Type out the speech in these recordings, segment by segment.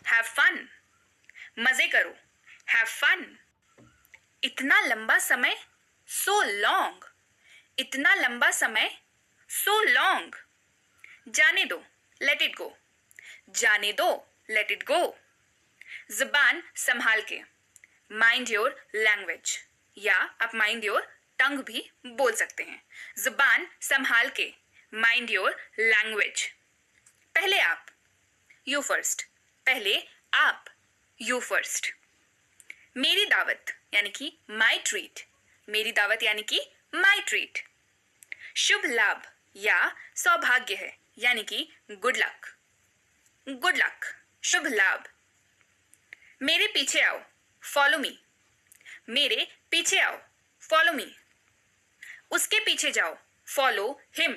Have fun, मजे करो, have fun. इतना लंबा समय, सो लॉन्ग, इतना लंबा समय, सो लॉन्ग। जाने दो, लेट इट गो, जाने दो, लेट इट गो। जुबान संभाल के, माइंड योर लैंग्वेज, या आप माइंड योर टंग भी बोल सकते हैं। जुबान संभाल के, माइंड योर लैंग्वेज। पहले आप, यू फर्स्ट, पहले आप, यू फर्स्ट। मेरी दावत यानी कि माई ट्रीट, मेरी दावत यानी कि माई ट्रीट। शुभ लाभ या सौभाग्य है यानी कि गुड लक, गुड लक, शुभ लाभ। मेरे पीछे आओ, फॉलो मी, मेरे पीछे आओ, फॉलो मी। उसके पीछे जाओ, फॉलो हिम,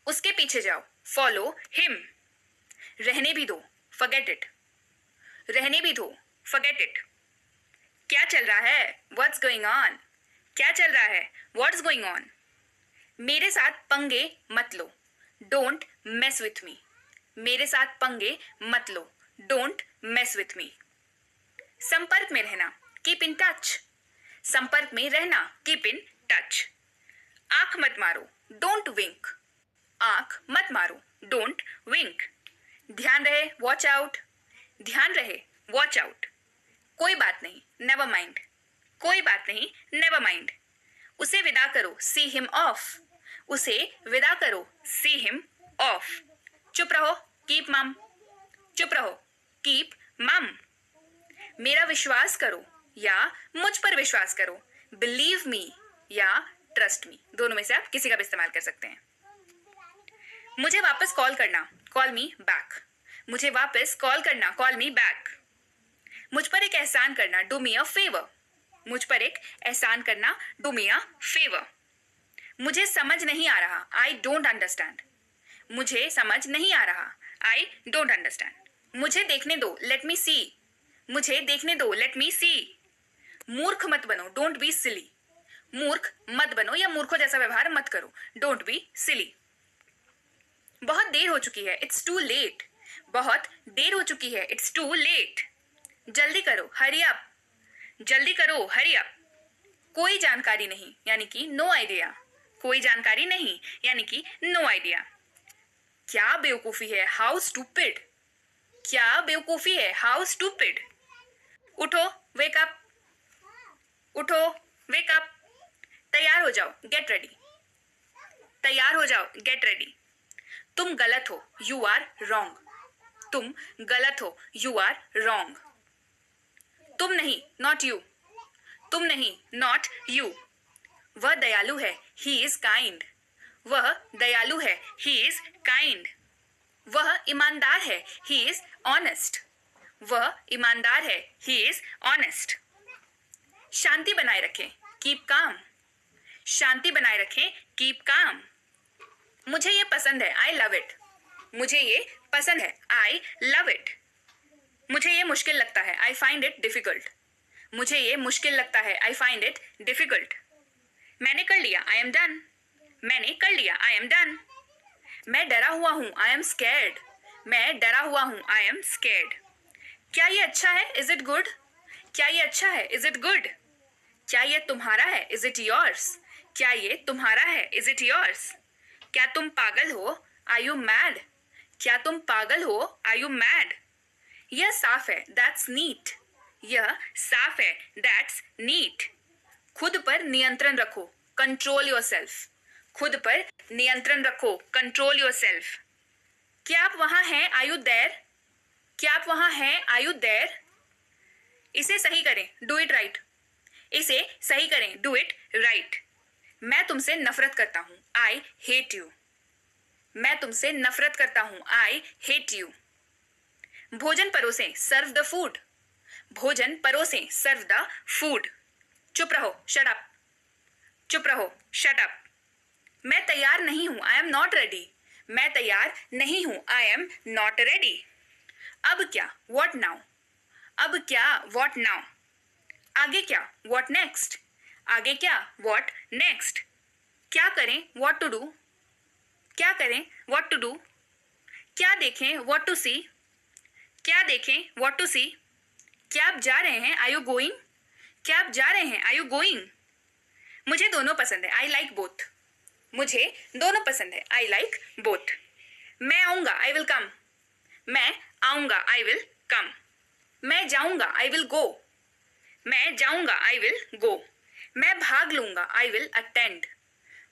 उसके पीछे जाओ, फॉलो हिम। रहने भी दो, फॉरगेट इट, रहने भी दो, फॉरगेट इट। क्या चल रहा है, व्हाट्स गोइंग ऑन, क्या चल रहा है, व्हाट्स गोइंग ऑन। मेरे साथ पंगे मत लो, डोंट मेस विथ मी, मेरे साथ पंगे मत लो, डोंट मेस विथ मी। संपर्क में रहना, कीप इन टच, संपर्क में रहना, कीप इन टच। आंख मत मारो, डोंट विंक, आंख मत मारो, डोंट विंक। ध्यान रहे, वॉच आउट, ध्यान रहे, वॉच आउट। कोई बात नहीं, नेवर माइंड, कोई बात नहीं, नेवर माइंड। उसे विदा करो, सी हिम ऑफ, उसे विदा करो, सी हिम ऑफ। चुप रहो, कीप मम, चुप रहो, कीप मम। मेरा विश्वास करो या मुझ पर विश्वास करो, बिलीव मी या ट्रस्ट मी, दोनों में से आप किसी का भी इस्तेमाल कर सकते हैं। मुझे वापस कॉल करना, कॉल मी बैक, मुझे वापस कॉल करना, कॉल मी बैक। मुझ पर एक एहसान करना, डू मी अ फेवर, मुझ पर एक एहसान करना, डू मी अ फेवर। मुझे समझ नहीं आ रहा, आई डोंट अंडरस्टैंड, मुझे समझ नहीं आ रहा, आई डोंट अंडरस्टैंड। मुझे देखने दो, लेट मी सी, मुझे देखने दो, लेट मी सी। मूर्ख मत बनो, डोंट बी सिली, मूर्ख मत बनो या मूर्खों जैसा व्यवहार मत करो, डोंट बी सिली। बहुत देर हो चुकी है, इट्स टू लेट, बहुत देर हो चुकी है, इट्स टू लेट। जल्दी करो, हरी अप, जल्दी करो, हरी अप। कोई जानकारी नहीं यानी कि नो आइडिया, कोई जानकारी नहीं यानी कि नो आइडिया। क्या बेवकूफी है, हाउ स्टूपिड, क्या बेवकूफी है, हाउ स्टूपिड। उठो, वेक अप, उठो, वेक अप। तैयार हो जाओ, गेट रेडी, तैयार हो जाओ, गेट रेडी। तुम गलत हो, यू आर रॉन्ग, तुम गलत हो, यू आर रॉन्ग। तुम नहीं, नॉट यू, तुम नहीं, नॉट यू। वह दयालु है, ही इज काइंड, वह दयालु है, ही इज काइंड। वह ईमानदार है, ही इज ऑनेस्ट, वह ईमानदार है, ही इज ऑनेस्ट। शांति बनाए रखें, कीप काम, शांति बनाए रखें, कीप काम। मुझे ये पसंद है, आई लव इट, मुझे ये पसंद है, आई लव इट। मुझे ये मुश्किल लगता है, आई फाइंड इट डिफिकल्ट, मुझे ये मुश्किल लगता है, आई फाइंड इट डिफिकल्ट। मैंने कर लिया, आई एम डन, मैंने कर लिया, आई एम डन। मैं डरा हुआ हूं, आई एम स्कैर्ड, मैं डरा हुआ हूं, आई एम स्कैर्ड। क्या ये अच्छा है, इज इट गुड, क्या ये अच्छा है, इज इट गुड। क्या ये तुम्हारा है, इज इट योर्स, क्या ये तुम्हारा है, इज इट योर्स। क्या तुम पागल हो, आर यू मैड, क्या तुम पागल हो, आर यू मैड। यह साफ है, दैट्स नीट, यह साफ है, दैट्स नीट। खुद पर नियंत्रण रखो, कंट्रोल योरसेल्फ, खुद पर नियंत्रण रखो, कंट्रोल योरसेल्फ। क्या आप वहां हैं, आर यू देयर, क्या आप वहां हैं, आर यू देयर। इसे सही करें, डू इट राइट, इसे सही करें, डू इट राइट। मैं तुमसे नफरत करता हूं, आई हेट यू, मैं तुमसे नफरत करता हूं, आई हेट यू। भोजन परोसें, सर्व द फूड, भोजन परोसें, सर्व द फूड। चुप रहो, शट अप, चुप रहो, शट अप। मैं तैयार नहीं हूं, आई एम नॉट रेडी, मैं तैयार नहीं हूं, आई एम नॉट रेडी। अब क्या, व्हाट नाउ, अब क्या, व्हाट नाउ। आगे क्या, व्हाट नेक्स्ट, आगे क्या, व्हाट नेक्स्ट। क्या करें, व्हाट टू डू, क्या करें, व्हाट टू डू। क्या देखें, व्हाट टू सी, क्या देखें, वॉट टू सी। क्या आप जा रहे हैं, आर यू गोइंग। क्या आप जा रहे हैं, आर यू गोइंग। मुझे दोनों पसंद है, आई लाइक बोथ। मुझे दोनों पसंद है, आई लाइक बोथ। मैं आऊंगा, आई विल कम। मैं आऊंगा, आई विल कम। मैं जाऊंगा, आई विल गो। मैं जाऊंगा, आई विल गो। मैं भाग लूंगा, आई विल अटेंड।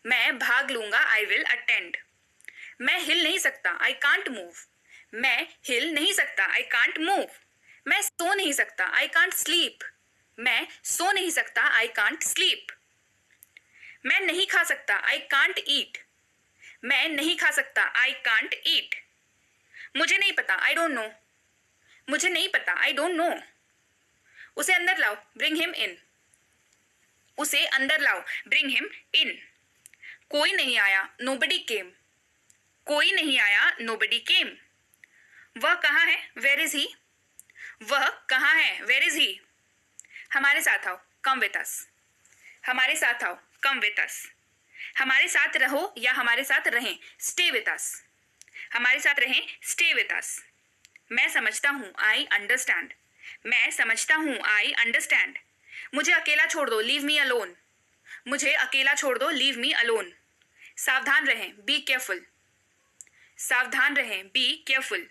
मैं भाग लूंगा, आई विल अटेंड। मैं हिल नहीं सकता, आई कांट मूव। मैं हिल नहीं सकता, आई कांट मूव। मैं सो नहीं सकता, आई कांट स्लीप। मैं सो नहीं सकता, आई कांट स्लीप। मैं नहीं खा सकता, आई कांट ईट। मैं नहीं खा सकता, आई कांट ईट। मुझे नहीं पता, आई डोंट नो। मुझे नहीं पता, आई डोंट नो। उसे अंदर लाओ, ब्रिंग हिम इन। उसे अंदर लाओ, ब्रिंग हिम इन। कोई नहीं आया, नोबडी केम। कोई नहीं आया, नोबडी केम। वह कहाँ है, वेयर इज ही। वह कहाँ है, वेयर इज ही। हमारे साथ आओ, कम विद अस। हमारे साथ आओ, कम विद अस। हमारे साथ रहो या हमारे साथ रहें, स्टे विद अस। हमारे साथ रहें, स्टे विद अस। मैं समझता हूँ, आई अंडरस्टैंड। मैं समझता हूँ, आई अंडरस्टैंड। मुझे अकेला छोड़ दो, लीव मी अलोन। मुझे अकेला छोड़ दो, लीव मी अलोन। सावधान रहें, बी केयरफुल। सावधान रहें, बी केयरफुल।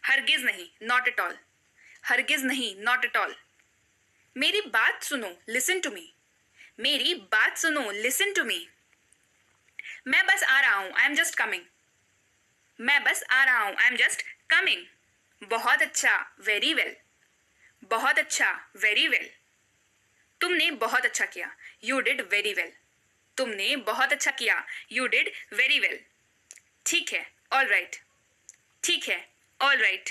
हरगिज नहीं, नॉट एट ऑल। हरगिज नहीं, नॉट एट ऑल। मेरी बात सुनो, लिसन टू मी। मेरी बात सुनो, लिसन टू मी। मैं बस आ रहा हूं, आई एम जस्ट कमिंग। मैं बस आ रहा हूं, आई एम जस्ट कमिंग। बहुत अच्छा, वेरी वेल। बहुत अच्छा, वेरी वेल। तुमने बहुत अच्छा किया, यू डिड वेरी वेल। तुमने बहुत अच्छा किया, यू डिड वेरी वेल। ठीक है, ऑल राइट। ठीक है, ऑल राइट।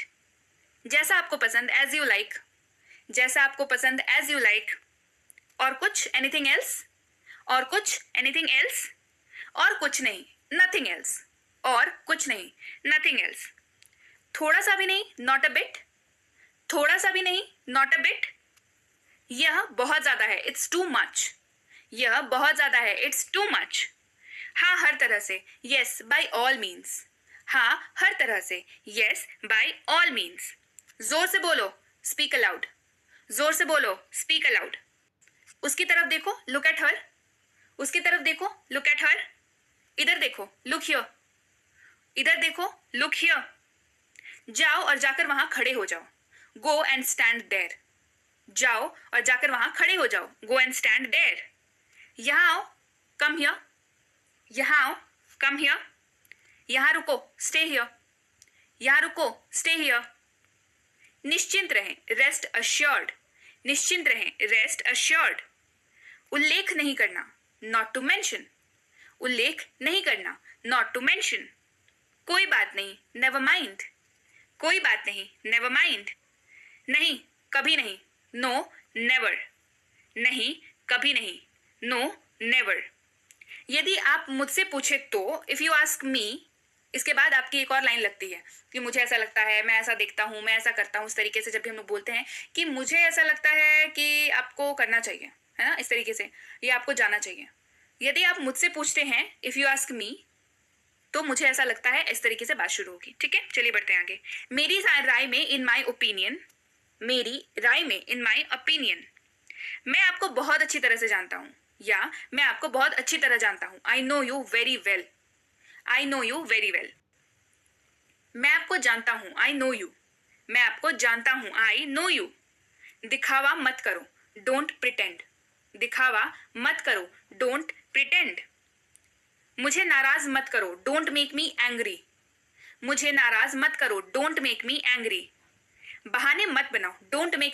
जैसा आपको पसंद, एज यू लाइक। जैसा आपको पसंद, एज यू लाइक। और कुछ, एनीथिंग एल्स। और कुछ, एनीथिंग एल्स। और कुछ नहीं, नथिंग एल्स। और कुछ नहीं, नथिंग एल्स। थोड़ा सा भी नहीं, नॉट अ बिट। थोड़ा सा भी नहीं, नॉट अ बिट। यह बहुत ज्यादा है, इट्स टू मच। यह बहुत ज्यादा है, इट्स टू मच। हाँ, हर तरह से, यस बाय ऑल मीन्स। हाँ, हर तरह से, यस बाय ऑल मीन्स। जोर से बोलो, स्पीक अलाउड। जोर से बोलो, स्पीक अलाउड। उसकी तरफ देखो, लुक एट हर। उसकी तरफ देखो, लुक एट हर। इधर देखो, लुक हियर। इधर देखो, लुक हियर। जाओ और जाकर वहां खड़े हो जाओ, गो एंड स्टैंड देयर। जाओ और जाकर वहां खड़े हो जाओ, गो एंड स्टैंड देयर। यहां आओ, कम हियर। यहां आओ, कम हियर। यहां रुको, स्टे हियर। यहां रुको, स्टे हियर। निश्चिंत रहें, रेस्ट अश्योर्ड। निश्चिंत रहें, रेस्ट अश्योर्ड। उल्लेख नहीं करना, नॉट टू मेंशन। उल्लेख नहीं करना, नॉट टू मेंशन। कोई बात नहीं, नेवर माइंड। कोई बात नहीं, नेवर माइंड। नहीं, कभी नहीं, नो नेवर। नहीं, कभी नहीं, नो नेवर। यदि आप मुझसे पूछे तो, इफ यू आस्क मी, इसके बाद आपकी एक और लाइन लगती है कि मुझे ऐसा लगता है, मैं ऐसा देखता हूँ, मैं ऐसा करता हूँ। इस तरीके से जब भी हम लोग बोलते हैं कि मुझे ऐसा लगता है कि आपको करना चाहिए, है ना, इस तरीके से, ये आपको जाना चाहिए। यदि आप मुझसे पूछते हैं, इफ यू आस्क मी, तो मुझे ऐसा लगता है, इस तरीके से बात शुरू होगी। ठीक है, चलिए बढ़ते हैं आगे। मेरी राय में, इन माई ओपिनियन। मेरी राय में, इन माई ओपिनियन। मैं आपको बहुत अच्छी तरह से जानता हूँ, या मैं आपको बहुत अच्छी तरह जानता हूँ। I know you very well. I know you very well. मैं आपको जानता हूँ, आई नो यू। मैं आपको जानता हूँ, आई नो यू। दिखावा मत करो, डोंट प्रिटेंड। दिखावा मत करो, डोंट प्रिटेंड। मुझे नाराज मत करो, डोंट मेक मी एंग्री। मुझे नाराज मत करो, डोंट मेक मी एंग्री। बहाने मत बनाओ, डोंट मेक